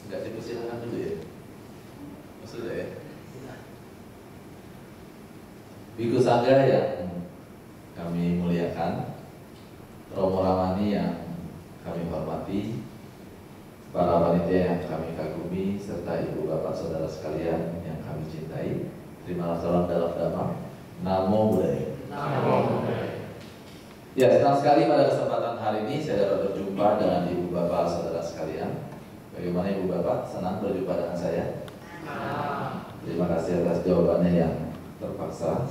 Nggak dipersilakan dulu ya? Maksudnya ya? Biku Sangga yang kami muliakan, Romo Ramani yang kami hormati, para panitia yang kami kagumi, serta ibu bapak saudara sekalian yang kami cintai. Terima salam dalam damai. Namo Buddhaya. Namo Buddhaya. Ya, senang sekali pada kesempatan hari ini saya dapat berjumpa dengan ibu bapak saudara sekalian. Bagaimana ibu bapak? Senang berjumpa dengan saya? Terima kasih atas jawabannya yang terpaksa.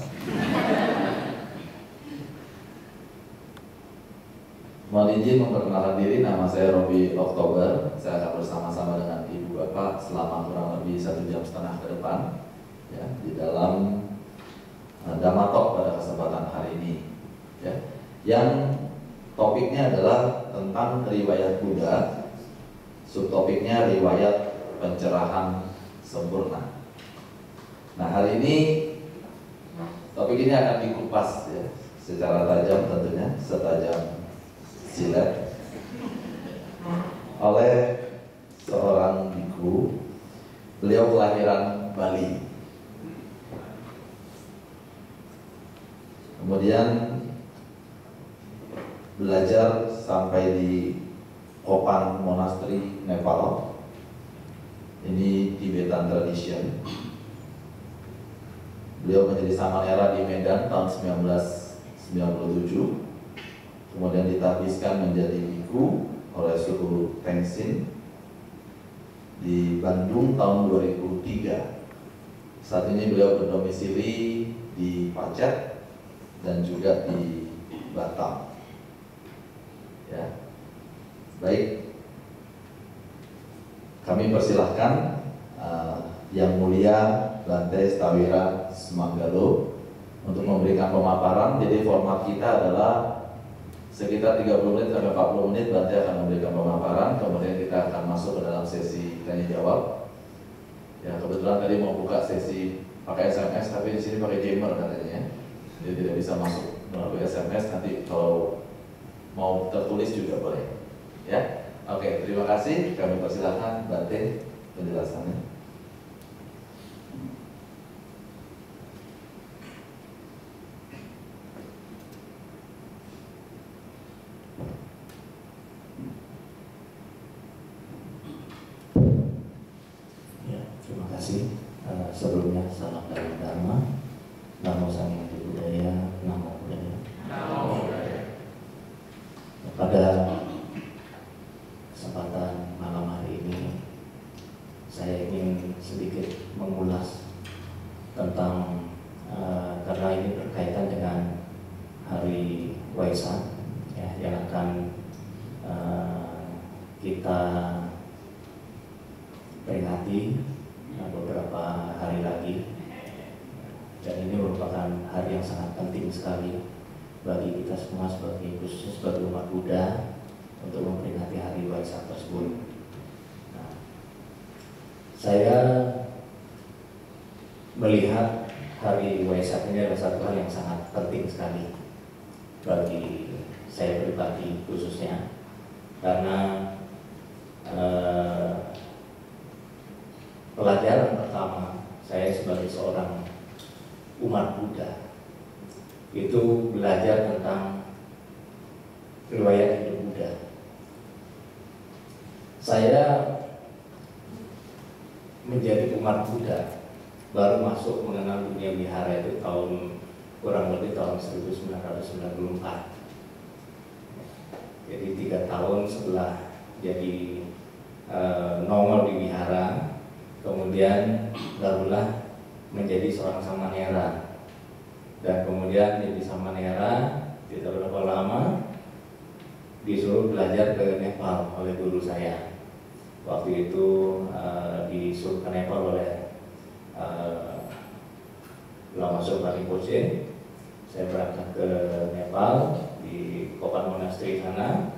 Mohon izin memperkenalkan diri, nama saya Robi Oktober. Saya akan bersama-sama dengan ibu bapak selama kurang lebih 1,5 jam ke depan ya, di dalam Dhamma Talk pada kesempatan hari ini ya. Yang topiknya adalah tentang riwayat Buddha. Subtopiknya riwayat pencerahan sempurna. Nah, hari ini topik ini akan dikupas ya, secara tajam tentunya, setajam silet oleh seorang biku. Beliau kelahiran Bali. Kemudian belajar sampai di Kopan Monastery, Nepal. Ini Tibetan tradition. Beliau menjadi samanera di Medan tahun 1997. Kemudian ditahbiskan menjadi biku oleh Suku Tengsin di Bandung tahun 2003. Saat ini beliau berdomisili di Pacet dan juga di Batam. Ya, baik. Kami persilahkan Yang Mulia Bante Stawira Sumanggalo untuk memberikan pemaparan. Jadi format kita adalah sekitar 30 menit sampai 40 menit Bante akan memberikan pemaparan. Kemudian kita akan masuk ke dalam sesi tanya jawab. Ya, kebetulan tadi mau buka sesi pakai SMS, tapi di sini pakai jammer katanya. Jadi tidak bisa masuk melalui SMS. Nanti kalau mau tertulis juga boleh. Ya, oke. Terima kasih. Kami persilahkan Bante penjelasannya. Terima kasih. Sebelumnya salam dalam dharma, namo samyang budaya, namo buddhaya. Namo Buddhaya. Pada kesempatan malam hari ini, saya ingin sedikit mengulas tentang karena ini berkaitan dengan hari Waisak ya, yang akan kita peringati beberapa hari lagi, dan ini merupakan hari yang sangat penting sekali bagi kita semua khususnya sebagai umat Buddha untuk memperingati hari Waisak tersebut. Nah, saya melihat hari Waisak ini adalah satu hal yang sangat penting sekali bagi saya pribadi khususnya, karena pelajaran pertama saya sebagai seorang umat Buddha itu belajar tentang riwayat hidup Buddha. Saya menjadi umat Buddha baru masuk mengenal dunia wihara itu kurang lebih tahun 1994. Jadi 3 tahun setelah jadi nongol di wihara, kemudian barulah menjadi seorang samanera, dan kemudian jadi samanera tidak berapa lama disuruh belajar ke Nepal oleh guru saya. Waktu itu disuruh ke Nepal oleh Lama Zopa Rinpoche. Saya berangkat ke Nepal di Kopan Monastery sana.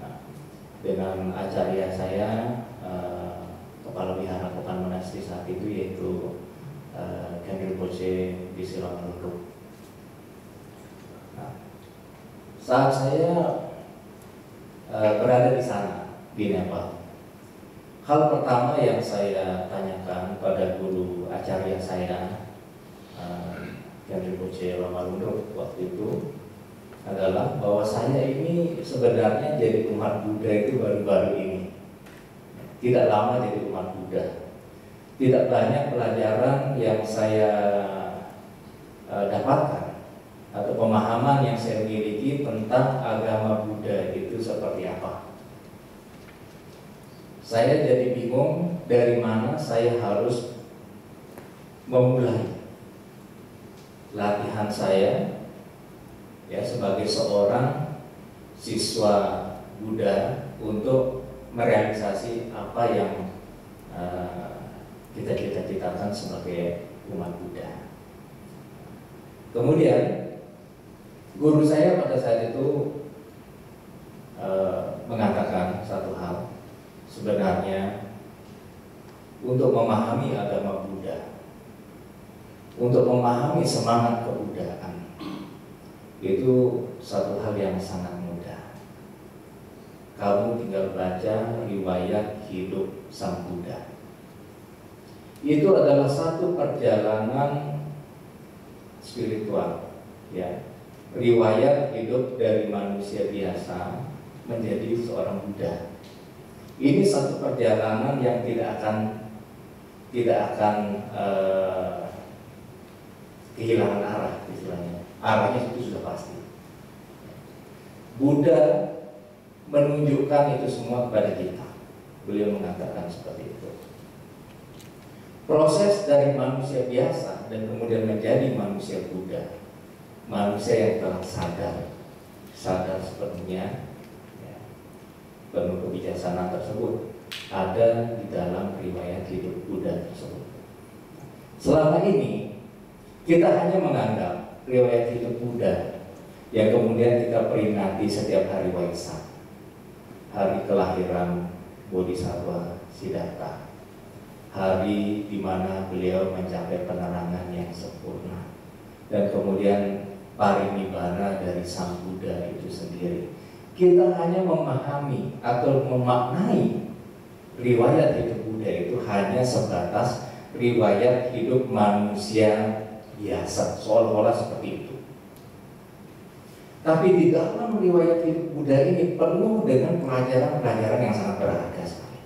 Nah, dengan acarya saya, kepala wihara Kopan Monastery saat itu, yaitu Ken Rinpoche di Siloam. Nah, saat saya berada di sana di Nepal, hal pertama yang saya tanyakan pada guru acarya saya yang Rinpoche Lama Lumruk waktu itu adalah bahwa saya ini sebenarnya jadi umat Buddha itu baru-baru ini, tidak lama jadi umat Buddha. Tidak banyak pelajaran yang saya dapatkan atau pemahaman yang saya miliki tentang agama Buddha itu seperti apa. Saya jadi bingung dari mana saya harus memulai latihan saya ya sebagai seorang siswa Buddha untuk merealisasi apa yang kita cita-citakan sebagai umat Buddha. Kemudian guru saya pada saat itu mengatakan satu hal, sebenarnya untuk memahami agama Buddha, untuk memahami semangat kebudayaan, itu satu hal yang sangat mudah. Kamu tinggal baca riwayat hidup Sang Buddha. Itu adalah satu perjalanan spiritual, ya. Riwayat hidup dari manusia biasa menjadi seorang Buddha. Ini satu perjalanan yang tidak akan kehilangan arah, istilahnya. Arahnya itu sudah pasti. Buddha menunjukkan itu semua kepada kita. Beliau mengatakan seperti itu. Proses dari manusia biasa dan kemudian menjadi manusia Buddha, manusia yang telah sadar sepenuhnya, ya, penuh kebijaksanaan tersebut ada di dalam riwayat hidup Buddha tersebut. Selama ini kita hanya menganggap riwayat hidup Buddha yang kemudian kita peringati setiap hari Waisak, hari kelahiran Bodhisattva Siddhartha, hari di mana beliau mencapai penerangan yang sempurna, dan kemudian parinibbana dari Sang Buddha itu sendiri. Kita hanya memahami atau memaknai riwayat hidup Buddha itu hanya sebatas riwayat hidup manusia biasa, seolah-olah seperti itu. Tapi di dalam riwayat hidup Buddha ini penuh dengan pelajaran-pelajaran yang sangat berharga sekali.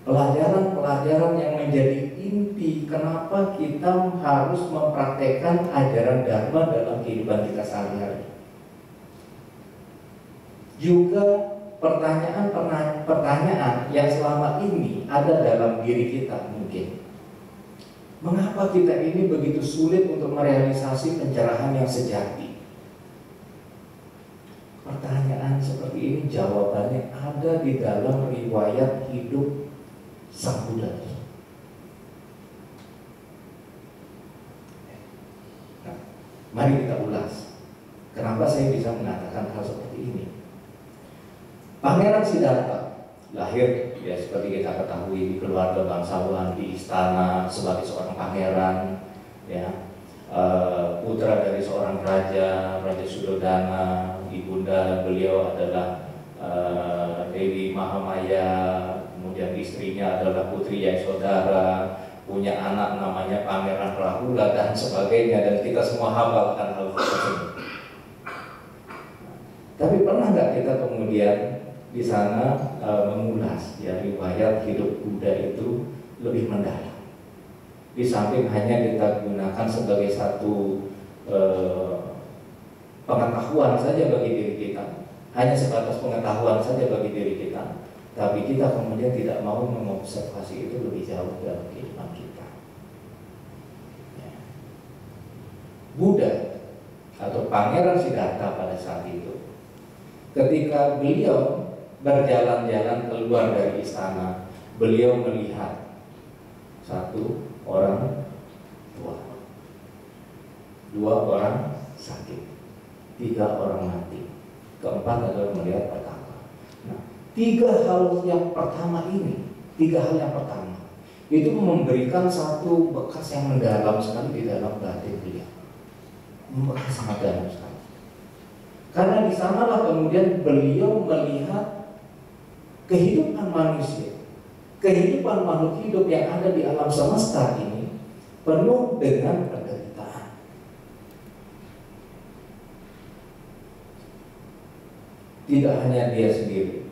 Pelajaran-pelajaran yang menjadi inti kenapa kita harus mempraktekkan ajaran Dharma dalam kehidupan kita sehari-hari. Juga pertanyaan yang selama ini ada dalam diri kita mungkin. Mengapa kita ini begitu sulit untuk merealisasi pencerahan yang sejati? Pertanyaan seperti ini jawabannya ada di dalam riwayat hidup Sang Buddha. Nah, mari kita ulas. Kenapa saya bisa mengatakan hal seperti ini? Pangeran Siddhartha lahir ya seperti kita ketahui di keluarga bangsawan, di istana sebagai seorang pangeran, ya, putra dari seorang raja Suddhodana. Ibunda beliau adalah Dewi Mahamaya, kemudian istrinya adalah Putri Yasodhara, punya anak namanya Pangeran Rahula dan sebagainya, dan kita semua hafal akan hal tersebut. Tapi pernah nggak kita kemudian di sana mengulas ya riwayat hidup Buddha itu lebih mendalam? Di samping hanya kita gunakan sebagai satu pengetahuan saja bagi diri kita, hanya sebatas pengetahuan saja bagi diri kita, tapi kita kemudian tidak mau mengobservasi itu lebih jauh dalam kehidupan kita. Ya. Buddha atau Pangeran Siddhartha pada saat itu, ketika beliau berjalan-jalan keluar dari istana, beliau melihat satu orang tua, dua orang sakit, tiga orang mati, keempat adalah melihat petaka. Nah, tiga hal yang pertama itu memberikan satu bekas yang mendalam sekali di dalam batin beliau, membekas sangat dalam sekali. Karena di sanalah kemudian beliau melihat kehidupan manusia, kehidupan makhluk hidup yang ada di alam semesta ini penuh dengan penderitaan. Tidak hanya dia sendiri,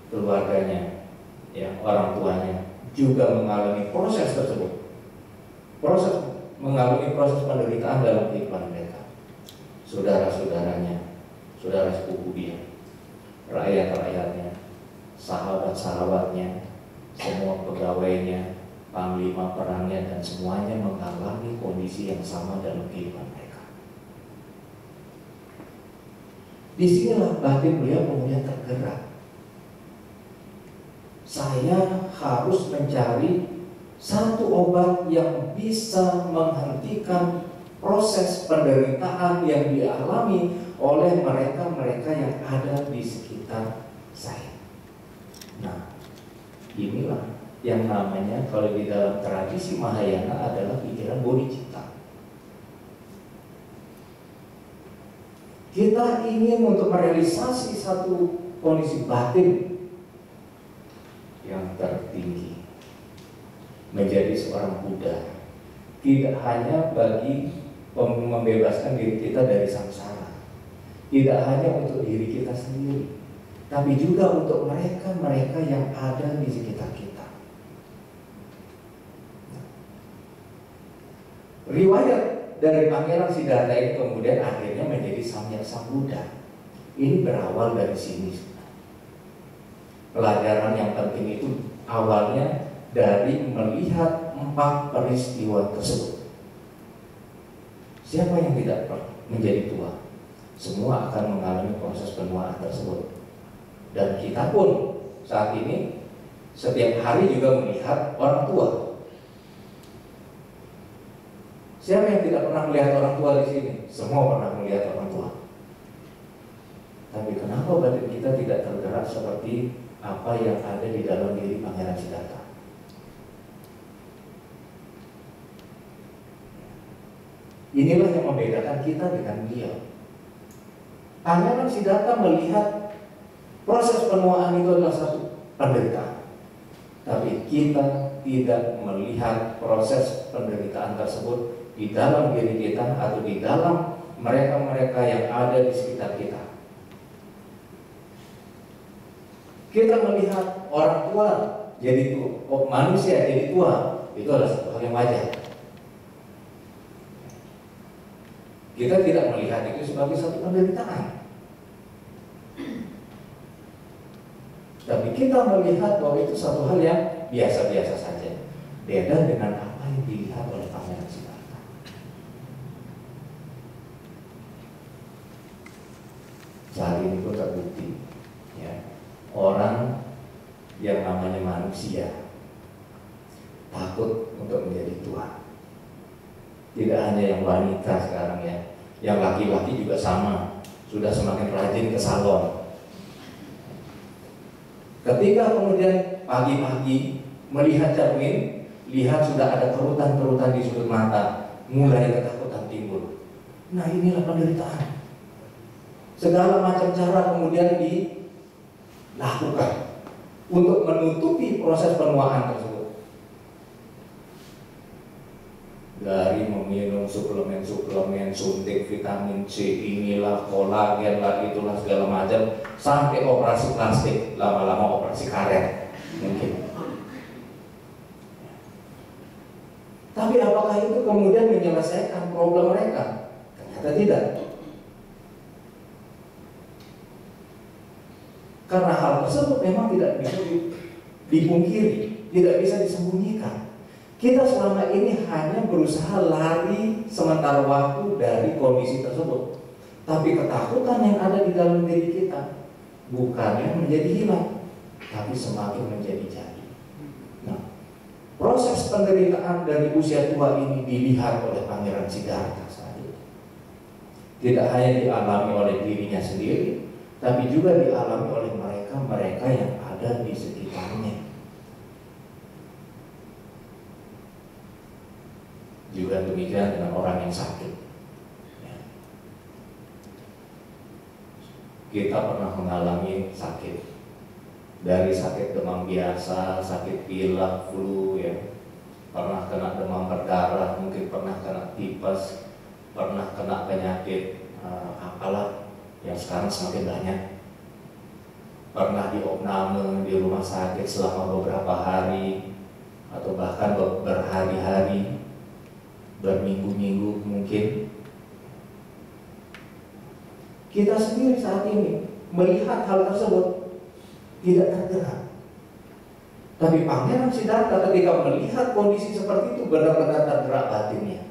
keluarganya, ya, orang tuanya juga mengalami proses tersebut, mengalami proses penderitaan dalam kehidupan mereka. Saudara-saudaranya, saudara sepupu dia, rakyat-rakyatnya, sahabat-sahabatnya, semua pegawainya, panglima perangnya, dan semuanya mengalami kondisi yang sama dalam kehidupan mereka. Disinilah batin beliau kemudian tergerak. Saya harus mencari satu obat yang bisa menghentikan proses penderitaan yang dialami oleh mereka-mereka yang ada di sekitar saya. Nah, inilah yang namanya kalau di dalam tradisi Mahayana adalah pikiran bodhicitta. Kita ingin untuk merealisasi satu kondisi batin yang tertinggi, menjadi seorang Buddha, tidak hanya bagi membebaskan diri kita dari samsara, tidak hanya untuk diri kita sendiri, tapi juga untuk mereka-mereka yang ada di sekitar kita. Riwayat dari Pangeran Siddhartha ini kemudian akhirnya menjadi Samyak Sambuddha. Ini berawal dari sini. Pelajaran yang penting itu awalnya dari melihat 4 peristiwa tersebut. Siapa yang tidak menjadi tua? Semua akan mengalami proses penuaan tersebut. Dan kita pun saat ini setiap hari juga melihat orang tua. Siapa yang tidak pernah melihat orang tua di sini? Semua pernah melihat orang tua. Tapi kenapa batin kita tidak tergerak seperti apa yang ada di dalam diri Pangeran Siddhartha? Inilah yang membedakan kita dengan beliau. Pangeran Siddhartha melihat proses penuaan itu adalah satu penderitaan, tapi kita tidak melihat proses penderitaan tersebut di dalam diri kita atau di dalam mereka-mereka yang ada di sekitar kita. Kita melihat orang tua jadi tua, manusia jadi tua, itu adalah satu hal yang wajar. Kita tidak melihat itu sebagai satu penderitaan, tapi kita melihat bahwa itu satu hal yang biasa-biasa saja, beda dengan apa yang dilihat oleh Pangeran Siddhartha. Saat ini pun terbukti, ya, orang yang namanya manusia takut untuk menjadi tua. Tidak hanya yang wanita sekarang, ya, yang laki-laki juga sama, sudah semakin rajin ke salon. Ketika kemudian pagi-pagi melihat cermin, lihat sudah ada kerutan-kerutan di sudut mata, mulai ketakutan timbul. Nah, inilah penderitaan. Segala macam cara kemudian dilakukan untuk menutupi proses penuaan tersebut. Dari meminum suplemen, suntik vitamin C, inilah kolagen lah, itulah segala macam, sampai operasi plastik, lama-lama operasi karet mungkin. Tapi apakah itu kemudian menyelesaikan problem mereka? Ternyata tidak. Karena hal tersebut memang tidak bisa dipungkiri, tidak bisa disembunyikan. Kita selama ini hanya berusaha lari sementara waktu dari kondisi tersebut. Tapi ketakutan yang ada di dalam diri kita bukannya menjadi hilang, tapi semakin menjadi jadi. Nah, proses penderitaan dari usia tua ini dilihat oleh Pangeran Siddhartha saat itu. Tidak hanya dialami oleh dirinya sendiri, tapi juga dialami oleh mereka-mereka yang ada di sekitarnya. Juga demikian dengan orang yang sakit, ya. kita pernah mengalami sakit. Dari sakit demam biasa, sakit pilek, flu ya, pernah kena demam berdarah, mungkin pernah kena tipes, pernah kena penyakit apalah yang sekarang semakin banyak, pernah diopname di rumah sakit selama beberapa hari atau bahkan berhari-hari, berminggu-minggu mungkin. Kita sendiri saat ini melihat hal tersebut tidak tergerak. Tapi Pangeran Siddhartha ketika melihat kondisi seperti itu benar-benar tergerak batinnya.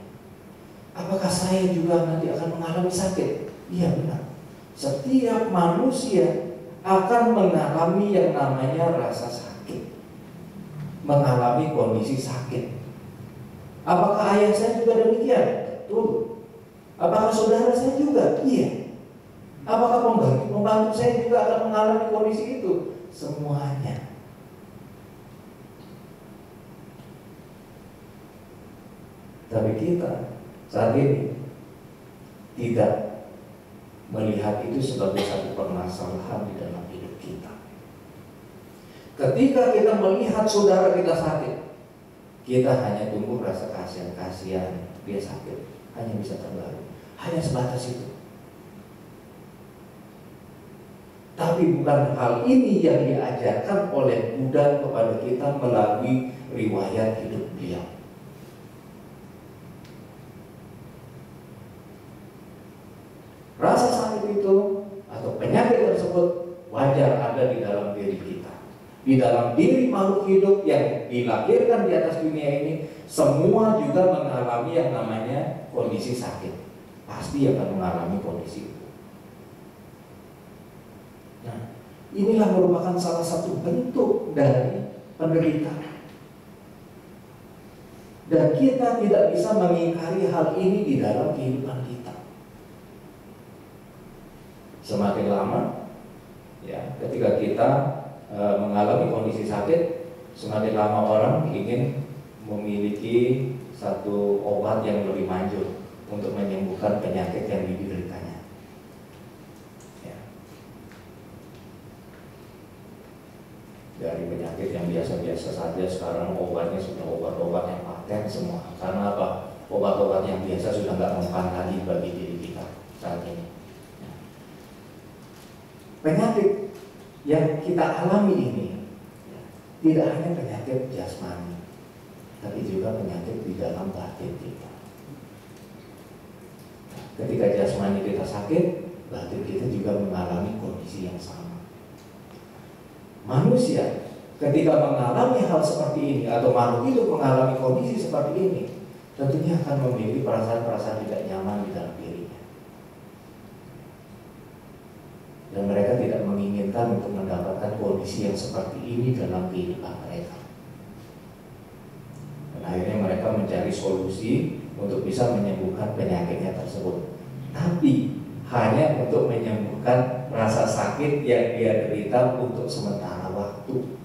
Apakah saya juga nanti akan mengalami sakit? Iya benar. Setiap manusia akan mengalami yang namanya rasa sakit, mengalami kondisi sakit. Apakah ayah saya juga demikian? Betul. Apakah saudara saya juga? Iya. Apakah pembantu saya juga akan mengalami kondisi itu? Semuanya. Tapi kita saat ini tidak melihat itu sebagai satu permasalahan di dalam hidup kita. Ketika kita melihat saudara kita sakit, kita hanya tumbuh rasa kasihan, dia sakit, hanya bisa terbaru, hanya sebatas itu. Tapi bukan hal ini yang diajarkan oleh Buddha kepada kita melalui riwayat hidup beliau. Rasa sakit itu atau penyakit tersebut wajar ada di dalam diri kita. Di dalam diri makhluk hidup yang dilahirkan di atas dunia ini, semua juga mengalami yang namanya kondisi sakit. Pasti akan mengalami kondisi itu. Nah, inilah merupakan salah satu bentuk dari penderitaan. Dan kita tidak bisa mengingkari hal ini di dalam kehidupan kita. Semakin lama, ya, ketika kita mengalami kondisi sakit, semakin lama orang ingin memiliki satu obat yang lebih manjur untuk menyembuhkan penyakit yang dideritanya. Dari penyakit yang biasa-biasa saja sekarang obatnya sudah obat-obat yang paten semua. Karena apa? Obat-obat yang biasa sudah nggak mempan lagi bagi diri kita saat ini. Penyakit yang kita alami ini tidak hanya penyakit jasmani, tapi juga penyakit di dalam batin kita. Ketika jasmani kita sakit, batin kita juga mengalami kondisi yang sama. Manusia ketika mengalami hal seperti ini atau makhluk hidup mengalami kondisi seperti ini, tentunya akan memiliki perasaan-perasaan tidak nyaman di dalam dirinya. Dan mereka tidak menginginkan untuk mendapatkan kondisi yang seperti ini dalam kehidupan mereka. Dan akhirnya mereka mencari solusi untuk bisa menyembuhkan penyakitnya tersebut. Tapi hanya untuk menyembuhkan rasa sakit yang dia derita untuk sementara waktu.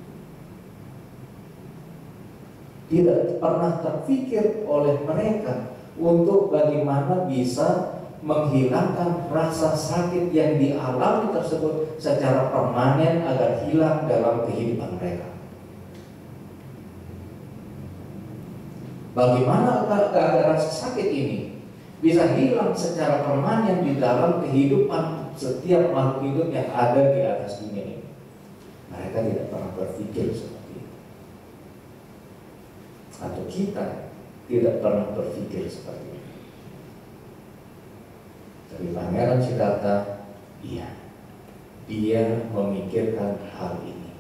Tidak pernah terpikir oleh mereka untuk bagaimana bisa menghilangkan rasa sakit yang dialami tersebut secara permanen agar hilang dalam kehidupan mereka. Bagaimana agar rasa sakit ini bisa hilang secara permanen di dalam kehidupan setiap makhluk hidup yang ada di atas dunia ini? Mereka tidak pernah berpikir seperti itu. Atau kita tidak pernah berpikir seperti itu. Tapi Pangeran Siddhartha, dia memikirkan hal ini.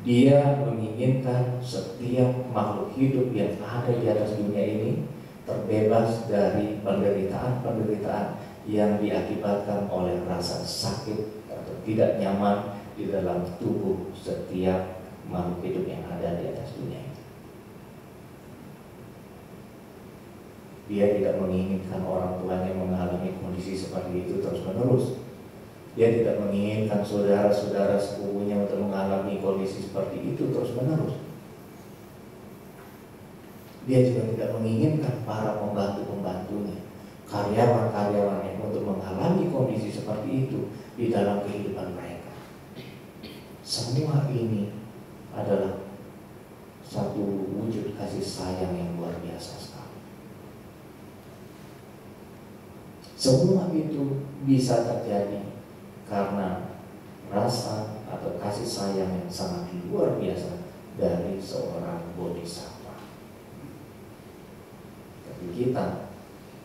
Dia menginginkan setiap makhluk hidup yang ada di atas dunia ini terbebas dari penderitaan-penderitaan yang diakibatkan oleh rasa sakit atau tidak nyaman di dalam tubuh setiap makhluk hidup yang ada di atas dunia ini. Dia tidak menginginkan orang tuanya mengalami kondisi seperti itu terus-menerus. Dia tidak menginginkan saudara-saudara sepupunya untuk mengalami kondisi seperti itu terus-menerus. Dia juga tidak menginginkan para pembantu-pembantunya karyawan-karyawannya untuk mengalami kondisi seperti itu di dalam kehidupan mereka. Semua ini adalah satu wujud kasih sayang yang luar biasa sekali. Semua itu bisa terjadi karena rasa atau kasih sayang yang sangat luar biasa dari seorang bodhisattva. Tapi kita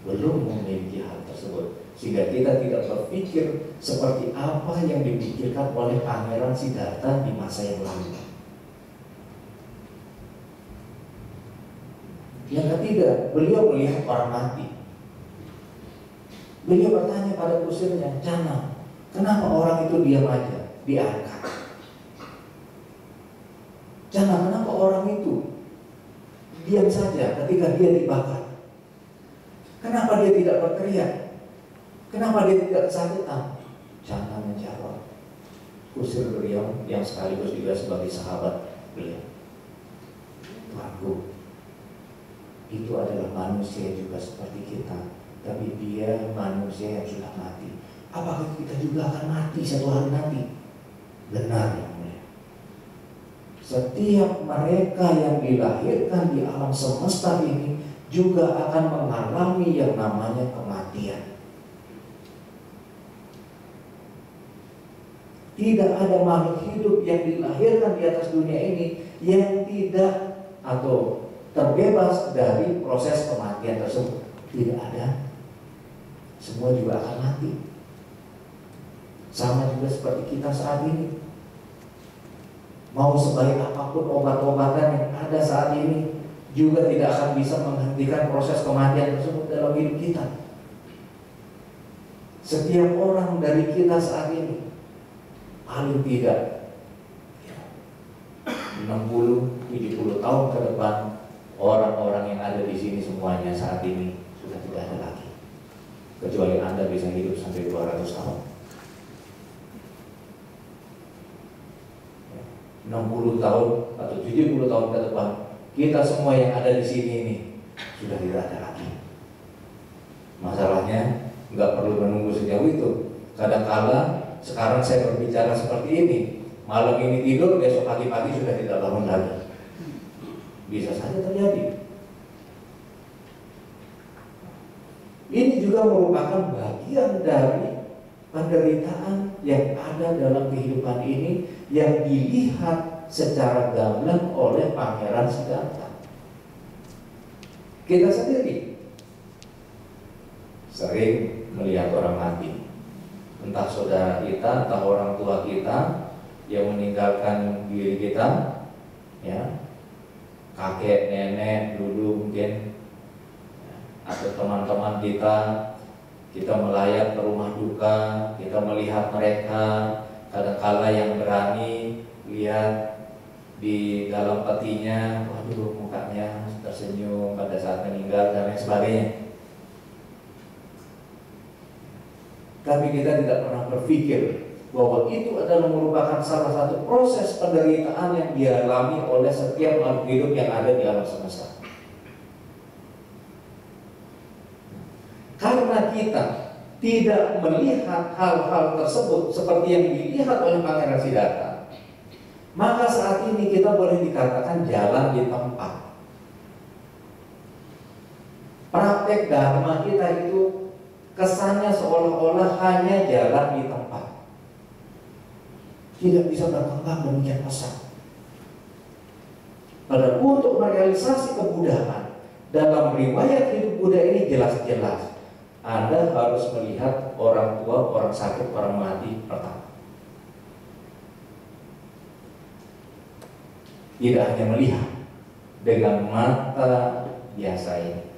belum memiliki hal tersebut, sehingga kita tidak berpikir seperti apa yang dipikirkan oleh Pangeran Siddhartha di masa yang lalu. Yang ketiga, beliau melihat orang mati. Beliau bertanya pada kusirnya, "Cana, kenapa orang itu diam aja, diangkat? Cana, kenapa orang itu diam saja ketika dia dibakar? Kenapa dia tidak berteriak? Kenapa dia tidak kesakitan?" Cana menjawab, kusir beliau yang sekaligus juga sebagai sahabat beliau, "Tuanku, itu adalah manusia juga seperti kita, tapi dia manusia yang sudah mati. Apakah kita juga akan mati satu hari nanti?" Benar yang mulia. Setiap mereka yang dilahirkan di alam semesta ini juga akan mengalami yang namanya kematian. Tidak ada makhluk hidup yang dilahirkan di atas dunia ini yang tidak atau terbebas dari proses kematian tersebut. Tidak ada. Semua juga akan mati. Sama juga seperti kita saat ini. Mau sebaik apapun obat-obatan yang ada saat ini, juga tidak akan bisa menghentikan proses kematian tersebut dalam hidup kita. Setiap orang dari kita saat ini, paling tidak 60-70 tahun ke depan, orang-orang yang ada di sini semuanya saat ini sudah tidak ada lagi. Kecuali Anda bisa hidup sampai 200 tahun. 60 tahun atau 70 tahun ke depan, kita semua yang ada di sini ini sudah tidak ada lagi. Masalahnya nggak perlu menunggu sejauh itu. Kadang-kala sekarang saya berbicara seperti ini, malam ini tidur, besok pagi-pagi sudah tidak bangun lagi. Bisa saja terjadi. Ini juga merupakan bagian dari penderitaan yang ada dalam kehidupan ini yang dilihat secara gamblang oleh Pangeran Siddhartha. Kita sendiri sering melihat orang mati, entah saudara kita, entah orang tua kita yang meninggalkan diri kita, ya, kakek, nenek, dulu mungkin, atau teman-teman kita melayat ke rumah duka, kita melihat mereka, kadang-kala yang berani lihat di dalam petinya, waduh mukanya tersenyum pada saat meninggal dan lain sebagainya. Tapi kita tidak pernah berpikir bahwa itu adalah merupakan salah satu proses penderitaan yang dialami oleh setiap makhluk hidup yang ada di alam semesta. Karena kita tidak melihat hal-hal tersebut seperti yang dilihat oleh Pangeran Siddhartha, maka saat ini kita boleh dikatakan jalan di tempat. Praktek dharma kita itu kesannya seolah-olah hanya jalan di tempat, tidak bisa berkembang demikian pesat. Padahal untuk merealisasi kemudahan dalam riwayat hidup Buddha ini jelas-jelas Anda harus melihat orang tua, orang sakit, orang mati pertama. Tidak hanya melihat dengan mata biasa ini,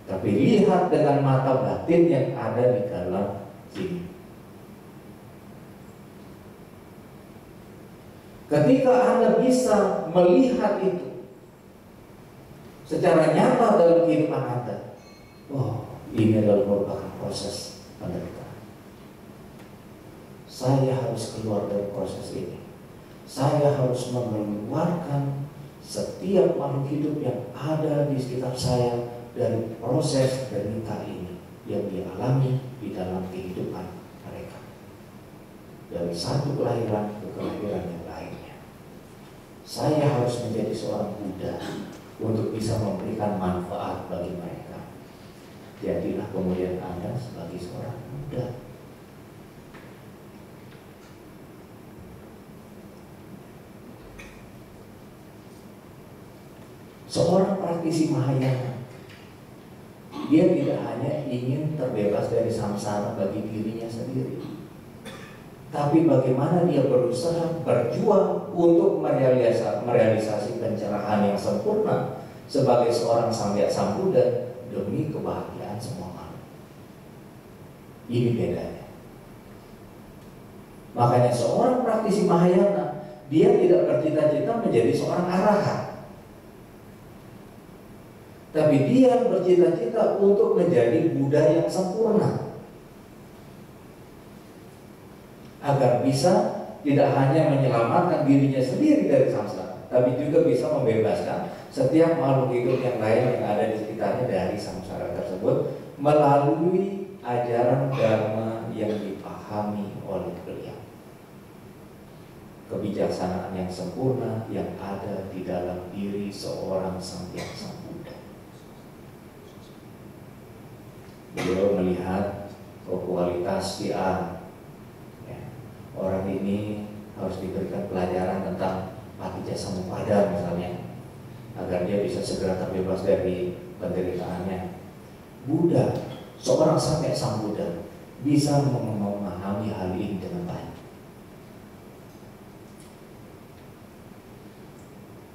tapi lihat dengan mata batin yang ada di dalam sini. Ketika Anda bisa melihat itu secara nyata dalam kehidupan Anda, ini adalah merupakan proses penderitaan. Saya harus keluar dari proses ini. Saya harus mengeluarkan setiap makhluk hidup yang ada di sekitar saya dari proses derita ini. yang dialami di dalam kehidupan mereka, dari satu kelahiran ke kelahiran yang lainnya. Saya harus menjadi seorang Buddha untuk bisa memberikan manfaat bagi mereka. Jadilah kemudian Anda sebagai seorang Buddha. Seorang praktisi Mahayana, dia tidak hanya ingin terbebas dari samsara bagi dirinya sendiri, tapi bagaimana dia berusaha berjuang untuk merealisasi pencerahan yang sempurna sebagai seorang Samyak Sambuddha demi kebahagiaan semua makhluk. Ini bedanya. Makanya seorang praktisi Mahayana, dia tidak bercita-cita menjadi seorang arahat, tapi dia bercita-cita untuk menjadi Buddha yang sempurna, agar bisa tidak hanya menyelamatkan dirinya sendiri dari samsara, tapi juga bisa membebaskan setiap makhluk hidup yang lain yang ada di sekitarnya dari samsara tersebut melalui ajaran dharma yang dipahami oleh beliau. Kebijaksanaan yang sempurna yang ada di dalam diri seorang Samyak Sambuddha. Beliau melihat kualitas si A, ya, orang ini harus diberikan pelajaran tentang Patijjasamuppada misalnya, agar dia bisa segera terbebas dari penderitaannya. Buddha, seorang Samyak Sambuddha, bisa memahami hal ini dengan baik.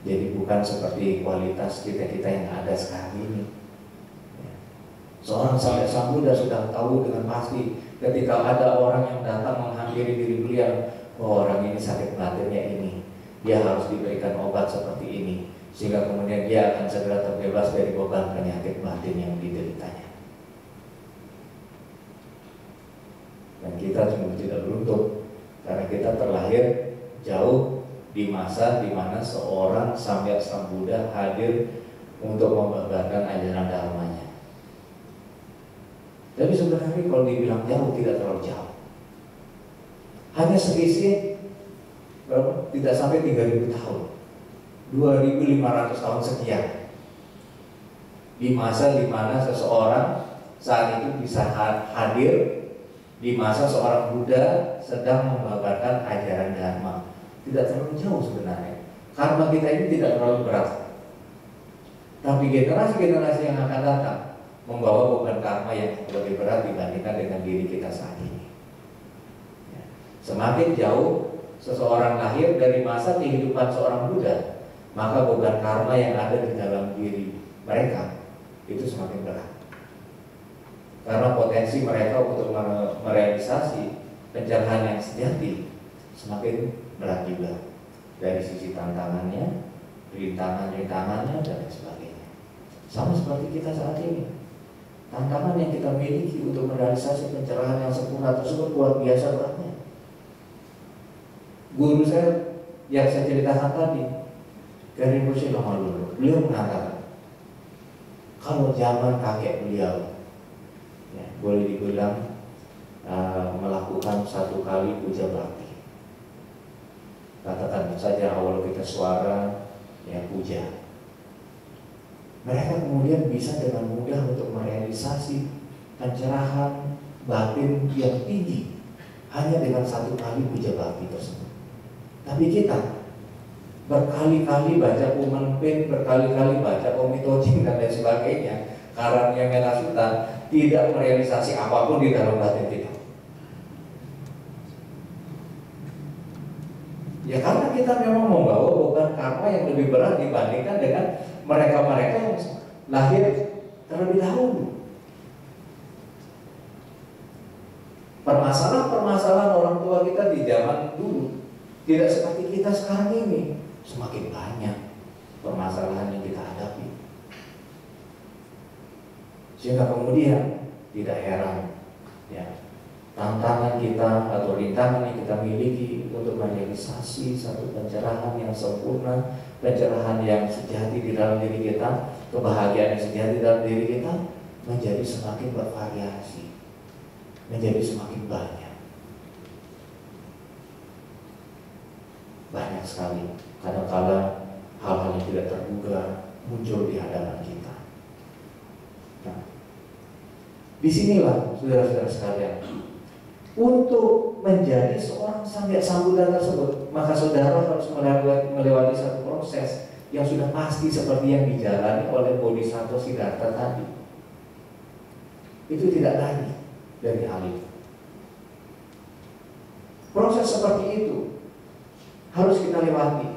Jadi bukan seperti kualitas kita-kita yang ada sekarang ini. Seorang Samyak Sambuddha sudah tahu dengan pasti ketika ada orang yang datang menghampiri diri beliau, oh, orang ini sakit batinnya ini, dia harus diberikan obat seperti ini, sehingga kemudian dia akan segera terbebas dari beban penyakit batin yang dideritanya. Dan kita cuma tidak beruntung karena kita terlahir jauh di masa di mana seorang Samyak Sambuddha hadir untuk membabarkan ajaran dharmanya. Tapi sebenarnya kalau dibilang jauh, tidak terlalu jauh. Hanya selisih berapa? Tidak sampai 3.000 tahun, 2.500 tahun sekian. Di masa di mana seseorang saat itu bisa hadir, di masa seorang Buddha sedang membabarkan ajaran dharma. Tidak terlalu jauh sebenarnya. Karma kita ini tidak terlalu berat. Tapi generasi-generasi yang akan datang membawa beban karma yang lebih berat dibandingkan dengan diri kita saat ini. Ya. Semakin jauh seseorang lahir dari masa kehidupan seorang Buddha, maka beban karma yang ada di dalam diri mereka itu semakin berat. Karena potensi mereka untuk merealisasi pencerahan yang sejati semakin berat juga, dari sisi tantangannya, rintangan-rintangannya, dan lain sebagainya. Sama seperti kita saat ini. Tantangan yang kita miliki untuk merealisasi pencerahan yang sempurna tersebut luar biasa beratnya. Guru saya yang saya ceritakan tadi, Gary Musi Lamalulu, beliau mengatakan, kalau zaman kakek beliau, ya, boleh dibilang melakukan 1 kali puja bakti. Katakan saja awal kita suara, ya, puja. Mereka kemudian bisa dengan mudah untuk merealisasi pencerahan batin yang tinggi hanya dengan 1 kali puja bakti tersebut. Tapi kita berkali-kali baca Umenpin, berkali-kali baca Omitojing dan lain sebagainya, Karanya Melasuta, tidak merealisasi apapun di dalam batin kita. Ya karena kita memang membawa beban karma yang lebih berat dibandingkan dengan mereka-mereka yang lahir terlebih dahulu. Permasalahan-permasalahan orang tua kita di zaman dulu tidak seperti kita sekarang ini. Semakin banyak permasalahan yang kita hadapi, sehingga kemudian tidak heran, ya, tantangan kita atau rintangan yang kita miliki untuk merealisasi satu pencerahan yang sempurna, pencerahan yang sejati di dalam diri kita, kebahagiaan yang sejati dalam diri kita, menjadi semakin bervariasi, menjadi semakin banyak. Banyak sekali kadang-kala hal-hal yang tidak terduga muncul di hadapan kita. Nah, disinilah saudara-saudara sekalian, untuk menjadi seorang sambutan tersebut, maka saudara harus melewati satu proses yang sudah pasti seperti yang dijalani oleh Bodhisattva Siddhartha tadi. Itu tidak lagi dari hal itu. Proses seperti itu harus kita lewati.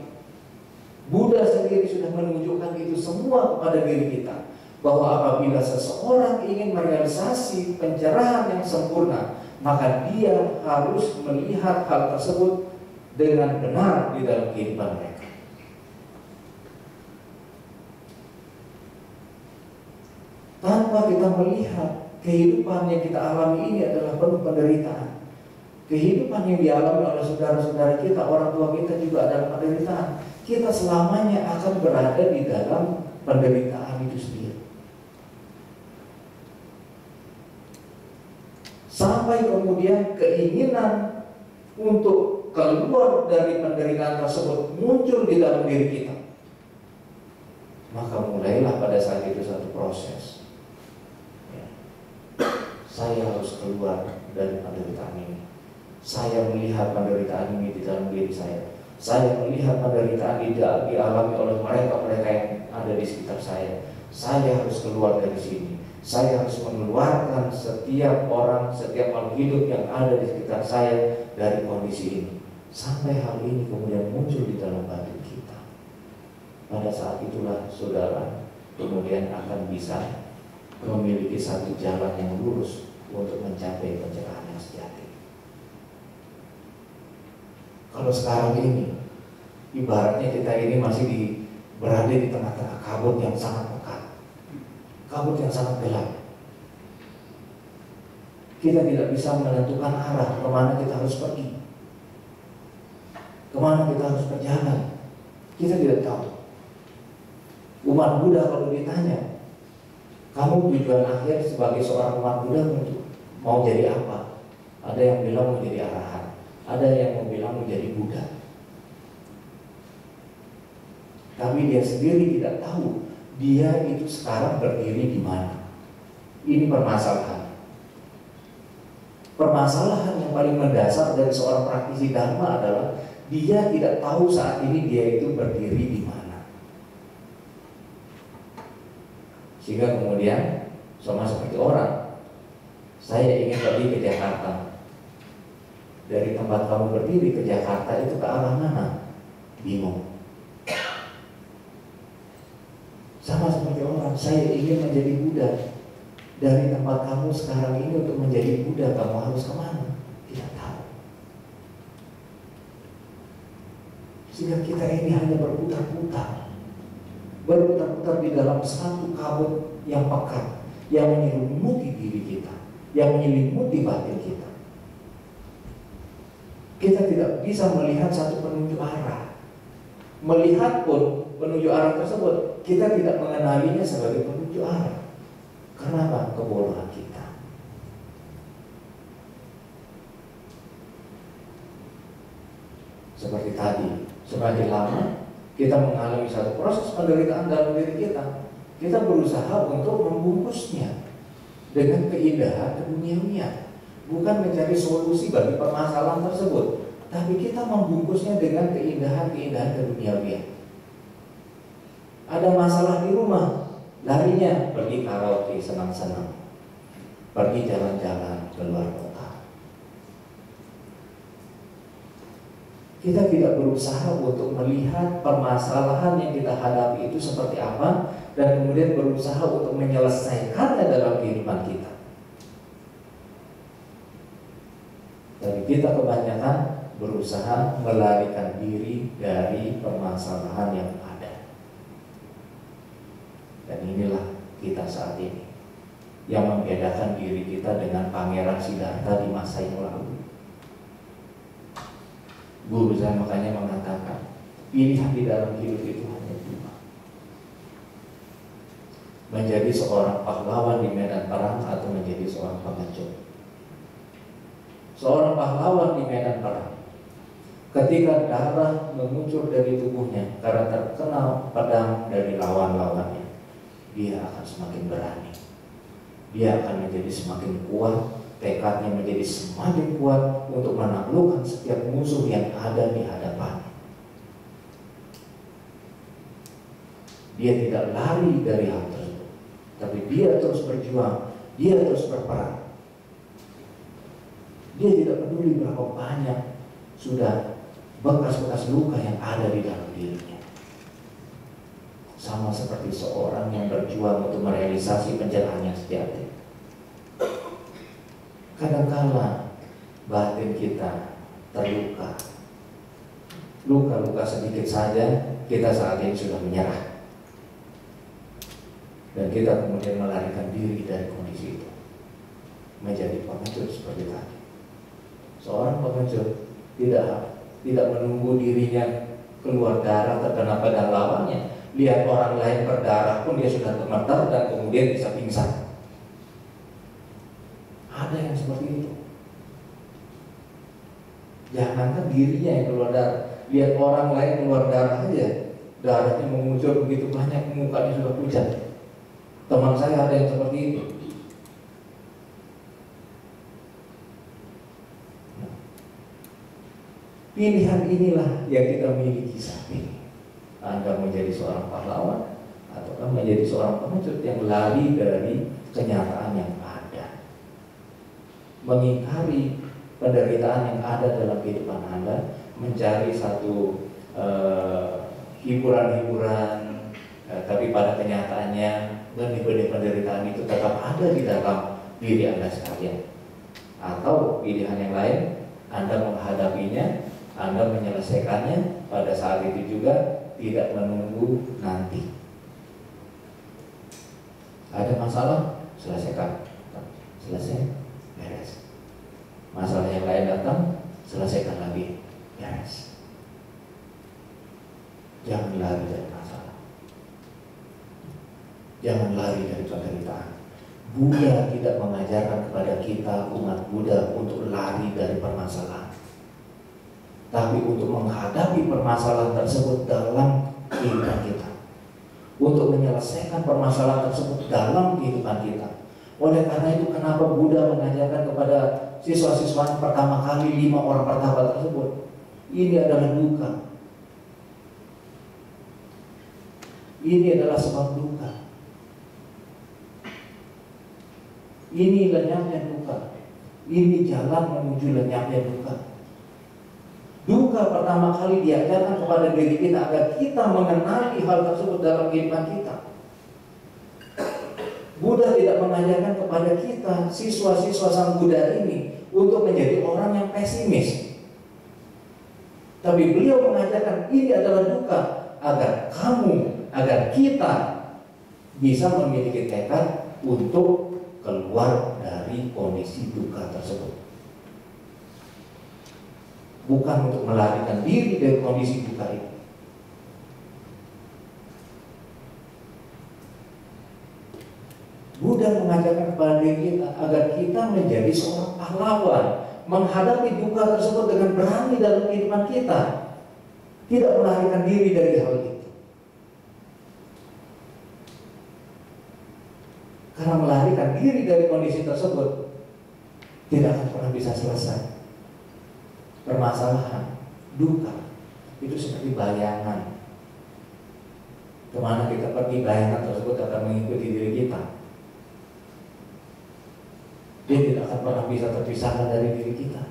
Buddha sendiri sudah menunjukkan itu semua kepada diri kita, bahwa apabila seseorang ingin merealisasi pencerahan yang sempurna, maka dia harus melihat hal tersebut dengan benar di dalam kehidupan mereka. Tanpa kita melihat kehidupan yang kita alami ini adalah penuh penderitaan. Kehidupan yang dialami oleh saudara-saudara kita, orang tua kita juga adalah penderitaan. Kita selamanya akan berada di dalam penderitaan itu sendiri. Sampai kemudian keinginan untuk keluar dari penderitaan tersebut muncul di dalam diri kita. Maka mulailah pada saat itu satu proses. Saya harus keluar dari penderitaan ini. Saya melihat penderitaan ini di dalam diri saya. Saya melihat penderitaan dialami oleh mereka yang ada di sekitar saya. Saya harus keluar dari sini. Saya harus mengeluarkan setiap orang, setiap makhluk hidup yang ada di sekitar saya dari kondisi ini. Sampai hal ini kemudian muncul di dalam batin kita. Pada saat itulah saudara kemudian akan bisa memiliki satu jalan yang lurus untuk mencapai pencerahan yang sejati. Kalau sekarang ini ibaratnya kita ini masih berada di tengah-tengah kabut yang sangat pekat, kabut yang sangat gelap. Kita tidak bisa menentukan arah kemana kita harus pergi, kemana kita harus berjalan. Kita tidak tahu. Umat Buddha kalau ditanya, kamu tujuan akhir sebagai seorang umat Buddha mau jadi apa? Ada yang bilang mau jadi arahan, ada yang mau bilang mau jadi Buddha. Tapi dia sendiri tidak tahu dia itu sekarang berdiri di mana. Ini permasalahan. Permasalahan yang paling mendasar dari seorang praktisi Dharma adalah dia tidak tahu saat ini dia itu berdiri di mana. Sehingga kemudian sama seperti orang, saya ingin pergi ke Jakarta. Dari tempat kamu berdiri ke Jakarta itu ke arah mana? Bingung. Sama seperti orang, saya ingin menjadi Buddha. Dari tempat kamu sekarang ini untuk menjadi Buddha, kamu harus kemana? Tidak tahu. Sehingga kita ini hanya berputar-putar di dalam satu kabut yang pekat, yang menyelimuti diri kita, yang menyelimuti batin kita. Kita tidak bisa melihat satu penunjuk arah. Melihat pun penunjuk arah tersebut, kita tidak mengenalinya sebagai penunjuk arah. Kenapa? Kebodohan kita. Seperti tadi, semakin lama kita mengalami satu proses penderitaan dalam diri kita, kita berusaha untuk membungkusnya dengan keindahan duniawian, bukan mencari solusi bagi permasalahan tersebut, tapi kita membungkusnya dengan keindahan duniawian. Ada masalah di rumah, larinya pergi karaoke senang-senang, pergi jalan-jalan keluar kota. Kita tidak berusaha untuk melihat permasalahan yang kita hadapi itu seperti apa, dan kemudian berusaha untuk menyelesaikannya dalam kehidupan kita. Tapi kita kebanyakan berusaha melarikan diri dari permasalahan yang ada. Dan inilah kita saat ini yang membedakan diri kita dengan Pangeran Siddhartha di masa yang lalu. Guru saya makanya mengatakan, pilihan di dalam hidup itu hanya dua. menjadi seorang pahlawan di medan perang atau menjadi seorang pengecut. Seorang pahlawan di medan perang, ketika darah mengucur dari tubuhnya karena terkena pedang dari lawan-lawannya, dia akan semakin berani. Dia akan menjadi semakin kuat, tekadnya menjadi semakin kuat untuk menaklukkan setiap musuh yang ada di hadapannya. Dia tidak lari dari hal tersebut, tapi dia terus berjuang, dia terus berperang. Dia tidak peduli berapa banyak sudah bekas-bekas luka yang ada di dalam dirinya. Sama seperti seorang yang berjuang untuk merealisasi pencerahannya sejati. Kadang-kala batin kita terluka, luka-luka sedikit saja kita saat ini sudah menyerah, dan kita kemudian melarikan diri dari kondisi itu, menjadi pengecut seperti tadi. Seorang pengecut tidak menunggu dirinya keluar darah terkena pedang lawannya. Lihat orang lain berdarah pun dia sudah gemetar dan kemudian bisa pingsan. Ada yang seperti itu. Jangankan dirinya yang keluar darah, lihat orang lain keluar darah aja, darahnya mengucur begitu banyak, mukanya sudah pucat. Teman saya ada yang seperti itu. Pilihan inilah yang kita miliki saat ini. Anda menjadi seorang pahlawan atau menjadi seorang pengecut yang lari dari kenyataan yang ada, mengingkari penderitaan yang ada dalam kehidupan Anda, mencari satu hiburan-hiburan, tapi pada kenyataannya benih-benih penderitaan itu tetap ada di dalam diri Anda sekalian. Atau pilihan yang lain, Anda menghadapinya, Anda menyelesaikannya pada saat itu juga, tidak menunggu nanti. Ada masalah, selesaikan, selesai, beres. Masalah yang lain datang, selesaikan lagi, beres. Jangan lari dari masalah, jangan lari dari penderitaan. Buddha tidak mengajarkan kepada kita umat Buddha untuk lari dari permasalahan, tapi untuk menghadapi permasalahan tersebut dalam kehidupan kita, untuk menyelesaikan permasalahan tersebut dalam kehidupan kita. Oleh karena itu, kenapa Buddha mengajarkan kepada siswa-siswa pertama kali 5 orang pertama tersebut, ini adalah duka, ini adalah sebab duka, ini lenyapnya duka, ini jalan menuju lenyapnya duka. Duka pertama kali diajarkan kepada diri kita agar kita mengenali hal tersebut dalam kehidupan kita. Buddha tidak mengajarkan kepada kita, siswa-siswa sang Buddha ini, untuk menjadi orang yang pesimis. Tapi beliau mengajarkan ini adalah duka, agar kita bisa memiliki tekad untuk keluar dari kondisi duka tersebut. Bukan untuk melarikan diri dari kondisi duka itu. Buddha mengajarkan kepada diri kita agar kita menjadi seorang pahlawan, menghadapi duka tersebut dengan berani dalam kehidupan kita, tidak melarikan diri dari hal itu. Karena melarikan diri dari kondisi tersebut tidak akan pernah bisa selesai. Permasalahan, duka itu seperti bayangan. Kemana kita pergi, bayangan tersebut akan mengikuti diri kita. Dia tidak akan pernah bisa terpisahkan dari diri kita.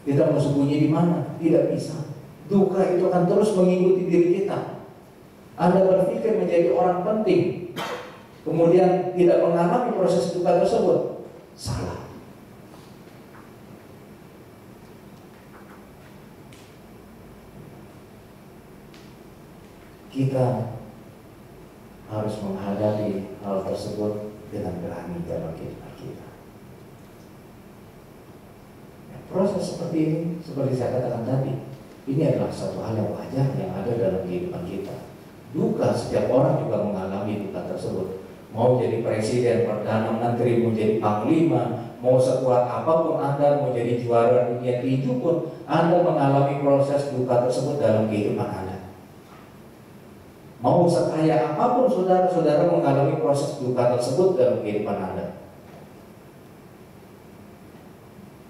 Kita mau sembunyi di mana? Tidak bisa. Duka itu akan terus mengikuti diri kita. Anda berpikir menjadi orang penting, kemudian tidak mengalami proses duka tersebut, salah. Kita harus menghadapi hal tersebut dengan berani dalam kehidupan kita. Proses seperti ini, seperti saya katakan tadi, ini adalah satu hal yang wajar yang ada dalam kehidupan kita. Duka, setiap orang juga mengalami duka tersebut. Mau jadi presiden, perdana menteri, mau jadi panglima, mau sekuat apapun Anda, mau jadi juara dunia tinju pun, Anda mengalami proses duka tersebut dalam kehidupan Anda. Mau sekaya apapun saudara-saudara mengalami proses duka tersebut dalam kehidupan Anda.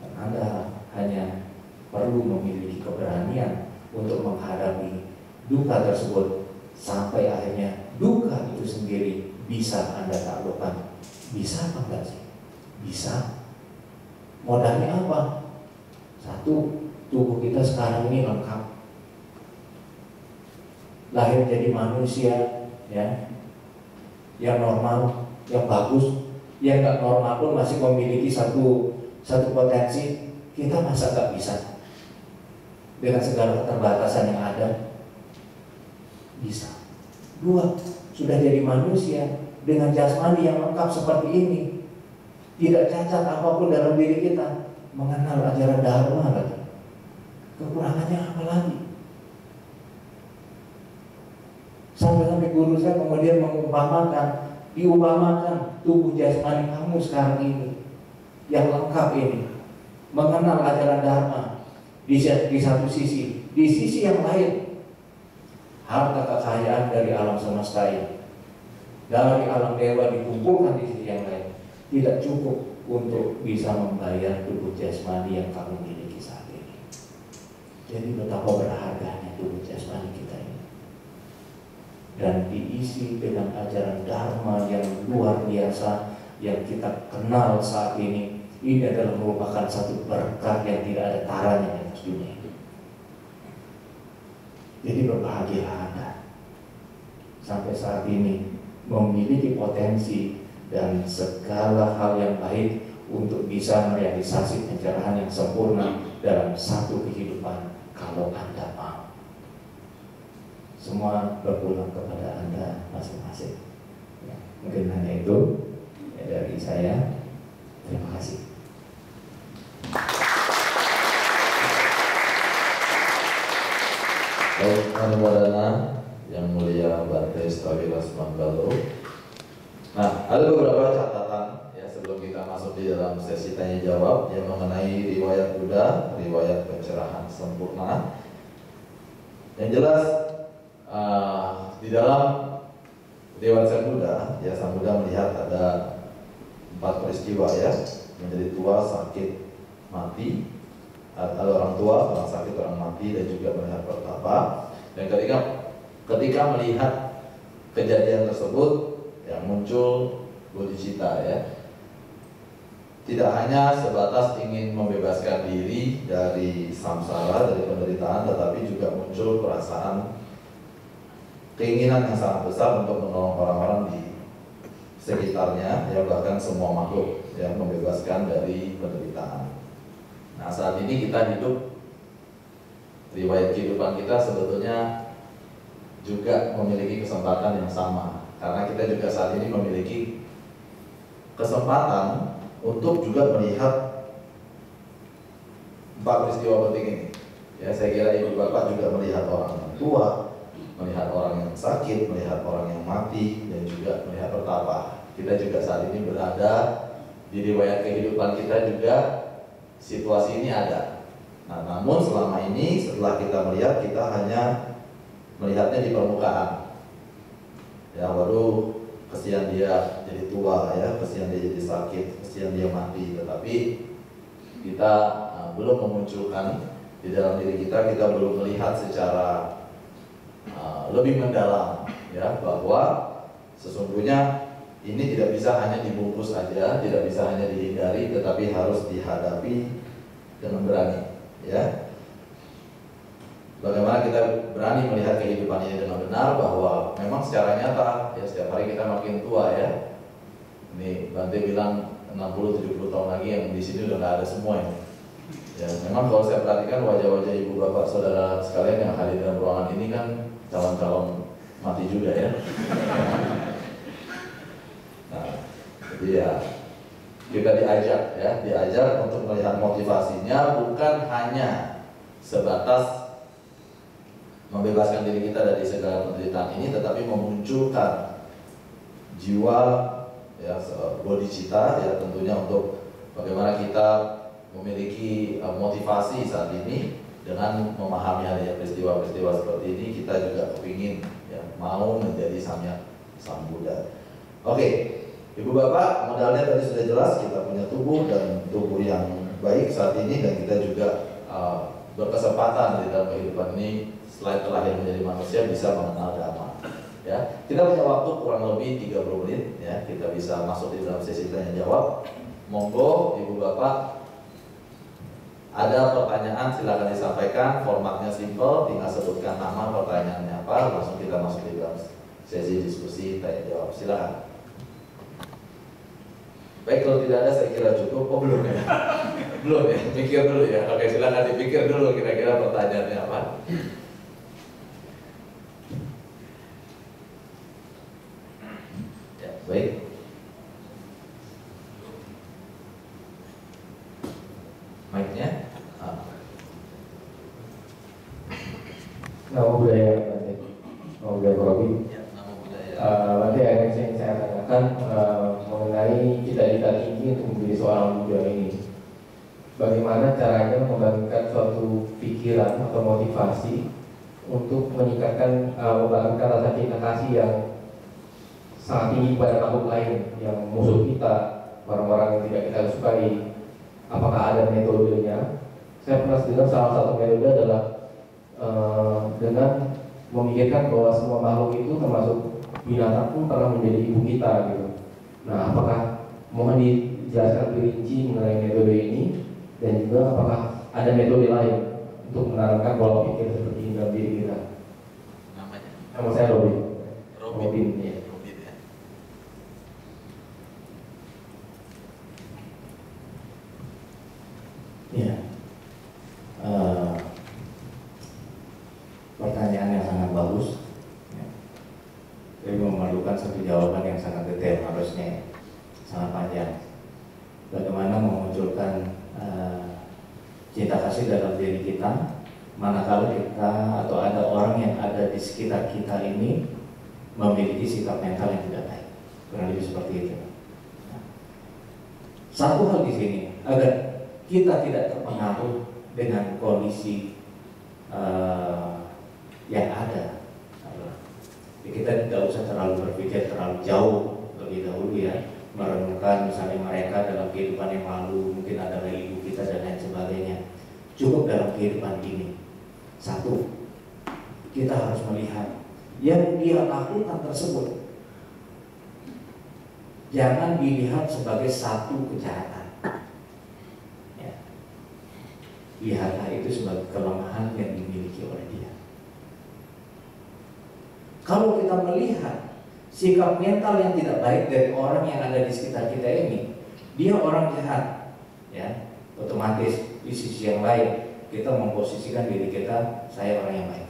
Dan Anda hanya perlu memiliki keberanian untuk menghadapi duka tersebut sampai akhirnya duka itu sendiri bisa Anda taklukkan. Bisa apa enggak sih? Bisa. Modalnya apa? Satu, tubuh kita sekarang ini lengkap. Lahir jadi manusia, ya, yang normal, yang bagus. Yang nggak normal pun masih memiliki satu potensi. Kita masa nggak bisa dengan segala keterbatasan yang ada? Bisa. Dua, sudah jadi manusia dengan jasmani yang lengkap seperti ini, tidak cacat apapun dalam diri kita, mengenal ajaran dharma lagi. Kekurangannya apa lagi? Sampai guru saya kemudian diumpamakan tubuh jasmani kamu sekarang ini yang lengkap ini, mengenal ajaran dharma di satu sisi, di sisi yang lain harta kekayaan dari alam semesta ini, dari alam dewa dikumpulkan di sisi yang lain, tidak cukup untuk bisa membayar tubuh jasmani yang kamu miliki saat ini. Jadi betapa berharganya tubuh jasmani kita ini, dan diisi dengan ajaran dharma yang luar biasa yang kita kenal saat ini. Ini adalah merupakan satu berkah yang tidak ada taranya di atas dunia ini. Jadi berbahagialah Anda sampai saat ini memiliki potensi dan segala hal yang baik untuk bisa merealisasi pencerahan yang sempurna dalam satu kehidupan kalau Anda mau. Semua berpulang kepada Anda masing-masing. Ya, mungkin hanya itu dari saya. Terima kasih. Baik, Manimodana, yang mulia Bante Stabilas Manggalo. Nah, ada beberapa catatan ya sebelum kita masuk di dalam sesi tanya jawab yang mengenai riwayat Buddha, riwayat pencerahan sempurna. Yang jelas di dalam riwayat Sang Buddha, ya Sang Buddha melihat ada 4 peristiwa ya, menjadi tua, sakit, mati. Ada orang tua, orang sakit, orang mati, dan juga melihat pertapa. Dan ketika melihat kejadian tersebut, yang muncul bodhicitta ya, tidak hanya sebatas ingin membebaskan diri dari samsara, dari penderitaan, tetapi juga muncul perasaan keinginan yang sangat besar untuk menolong orang-orang di sekitarnya, ya bahkan semua makhluk, yang membebaskan dari penderitaan. Nah, saat ini kita hidup, riwayat kehidupan kita sebetulnya juga memiliki kesempatan yang sama, karena kita juga saat ini memiliki kesempatan untuk juga melihat 4 peristiwa penting ini. Ya, saya kira ibu bapak juga melihat orang yang tua, melihat orang yang sakit, melihat orang yang mati, dan juga melihat pertapa. Kita juga saat ini berada di riwayat kehidupan kita juga. Situasi ini ada. Nah, namun selama ini setelah kita melihat, kita hanya melihatnya di permukaan. Ya, waduh, kesian dia jadi tua ya, kesian dia jadi sakit, kesian dia mati. Tetapi kita belum memunculkan di dalam diri kita belum melihat secara lebih mendalam ya, bahwa sesungguhnya ini tidak bisa hanya dibungkus saja, tidak bisa hanya dihindari, tetapi harus dihadapi dengan berani. Ya, bagaimana kita berani melihat kehidupan ini dengan benar, bahwa memang secara nyata ya setiap hari kita makin tua ya. Ini Bante bilang 60-70 tahun lagi yang di sini udah nggak ada semua ini. Ya, memang kalau saya perhatikan wajah-wajah ibu bapak saudara sekalian yang hadir dalam ruangan ini kan calon-calon mati juga ya. Jadi ya kita diajar untuk melihat motivasinya bukan hanya sebatas membebaskan diri kita dari segala penderitaan ini, tetapi memunculkan jiwa ya, body cita ya, tentunya untuk bagaimana kita memiliki motivasi saat ini dengan memahami adanya peristiwa-peristiwa seperti ini. Kita juga kepingin ya, mau menjadi sang Buddha. Oke, Ibu Bapak, modalnya tadi sudah jelas, kita punya tubuh dan tubuh yang baik saat ini, dan kita juga berkesempatan di dalam kehidupan ini selain terlahir menjadi manusia bisa mengenal Dhamma. Ya, kita punya waktu kurang lebih 30 menit ya, kita bisa masuk di dalam sesi tanya jawab. Monggo Ibu Bapak, ada pertanyaan silakan disampaikan, formatnya simple, tinggal sebutkan nama, pertanyaannya apa, langsung kita masuk di dalam sesi diskusi tanya jawab. Silakan. Baik, kalau tidak ada saya kira cukup. Oh belum ya? Belum ya? Pikir dulu ya. Oke, silakan dipikir dulu kira-kira pertanyaannya apa. Ya, baik. Mic-nya. Nama budaya nanti, nama budaya Robi. Ya, nama budaya. Nanti yang saya tanyakan mengenai cita-cita tinggi untuk menjadi seorang Buddha ini. Bagaimana caranya membangunkan suatu pikiran atau motivasi untuk meningkatkan, membangunkan rasa cinta kasih yang sangat tinggi kepada makhluk lain, yang musuh kita, orang-orang yang tidak kita sukai. Apakah ada metodenya? Saya pernah dengar salah satu metode adalah dengan memikirkan bahwa semua makhluk itu termasuk binatang pun pernah menjadi ibu kita gitu. Nah, apakah mohon dijelaskan lebih rinci mengenai metode ini, dan juga apakah ada metode lain untuk menanamkan pola pikir seperti ini dalam diri kita? Namanya? Nama saya Robin. Robin. Ya. Robin ya. Ya, pertanyaan yang sangat bagus, ya. Tapi memerlukan satu jawaban yang sangat detail, harusnya sangat panjang. Bagaimana memunculkan cinta kasih dalam diri kita, manakala kita atau ada orang yang ada di sekitar kita ini memiliki sikap mental yang tidak baik, kurang lebih seperti itu. Nah, satu hal di sini agar kita tidak terpengaruh dengan kondisi yang ada. Kita tidak usah terlalu berpikir terlalu jauh lebih dahulu ya, merenungkan misalnya mereka dalam kehidupan yang lalu, mungkin adalah ibu kita dan lain sebagainya. Cukup dalam kehidupan ini. Satu, kita harus melihat yang dia lakukan tersebut jangan dilihat sebagai satu kejahatan. Lihatlah itu sebagai kelemahan yang dimiliki oleh dia. Kalau kita melihat sikap mental yang tidak baik dari orang yang ada di sekitar kita ini, dia orang jahat, ya, otomatis di sisi yang lain kita memposisikan diri kita, saya orang yang baik.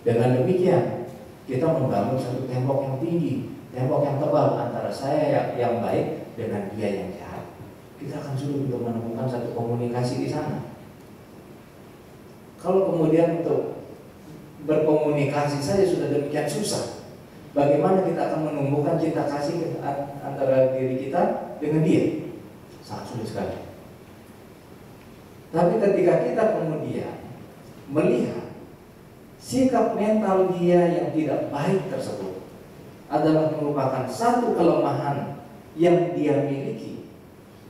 Dengan demikian kita membangun satu tembok yang tinggi, tembok yang tebal antara saya yang baik dengan dia yang jahat. Kita akan sulit untuk menemukan satu komunikasi di sana. Kalau kemudian untuk berkomunikasi saja sudah demikian susah, bagaimana kita akan menumbuhkan cinta kasih antara diri kita dengan dia? Sangat sulit sekali. Tapi ketika kita kemudian melihat sikap mental dia yang tidak baik tersebut adalah merupakan satu kelemahan yang dia miliki,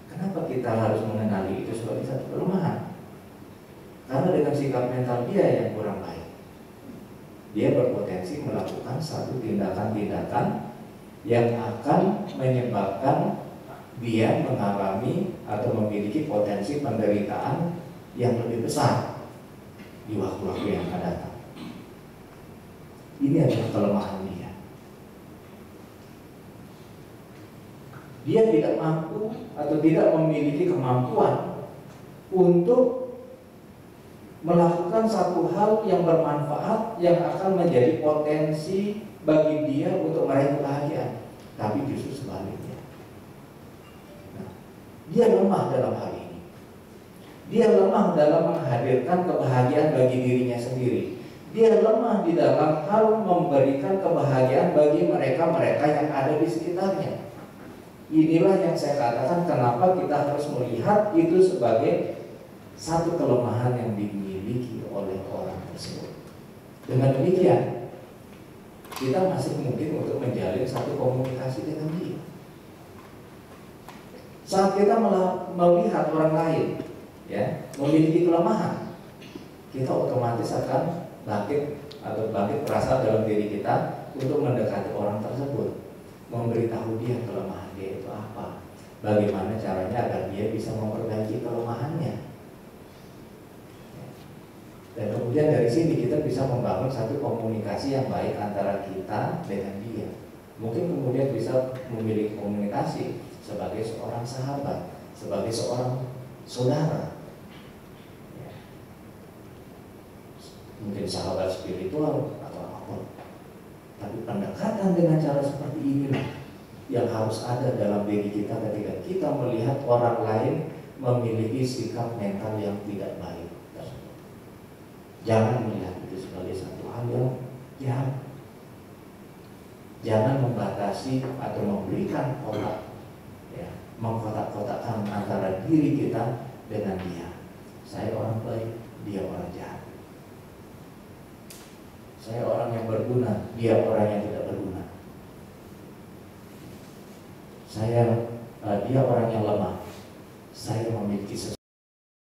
kenapa kita harus mengenali itu sebagai satu kelemahan? Karena dengan sikap mental dia yang kurang baik, dia berpotensi melakukan satu tindakan-tindakan yang akan menyebabkan dia mengalami atau memiliki potensi penderitaan yang lebih besar di waktu-waktu yang akan datang. Ini adalah kelemahan dia. Dia tidak mampu atau tidak memiliki kemampuan untuk melakukan satu hal yang bermanfaat yang akan menjadi potensi bagi dia untuk meraih kebahagiaan, tapi justru sebaliknya. Nah, dia lemah dalam hal ini. Dia lemah dalam menghadirkan kebahagiaan bagi dirinya sendiri. Dia lemah di dalam hal memberikan kebahagiaan bagi mereka-mereka yang ada di sekitarnya. Inilah yang saya katakan kenapa kita harus melihat itu sebagai satu kelemahan yang dimiliki oleh orang tersebut. Dengan demikian, kita masih mungkin untuk menjalin satu komunikasi dengan dia. Saat kita melihat orang lain ya memiliki kelemahan, kita otomatis akan bangkit perasaan dalam diri kita untuk mendekati orang tersebut, memberitahu dia kelemahan dia itu apa, bagaimana caranya agar dia bisa memperbaiki kelemahannya. Dan kemudian dari sini kita bisa membangun satu komunikasi yang baik antara kita dengan dia. Mungkin kemudian bisa memiliki komunikasi sebagai seorang sahabat, sebagai seorang saudara. Mungkin sahabat spiritual atau apapun. Tapi pendekatan dengan cara seperti inilah yang harus ada dalam diri kita ketika kita melihat orang lain memiliki sikap mental yang tidak baik. Jangan melihat itu sebagai satu hal yang jahat. Jangan membatasi atau memberikan kotak, ya, mengkotak-kotakkan antara diri kita dengan dia. Saya orang baik, dia orang jahat. Saya orang yang berguna, dia orang yang tidak berguna. Dia orang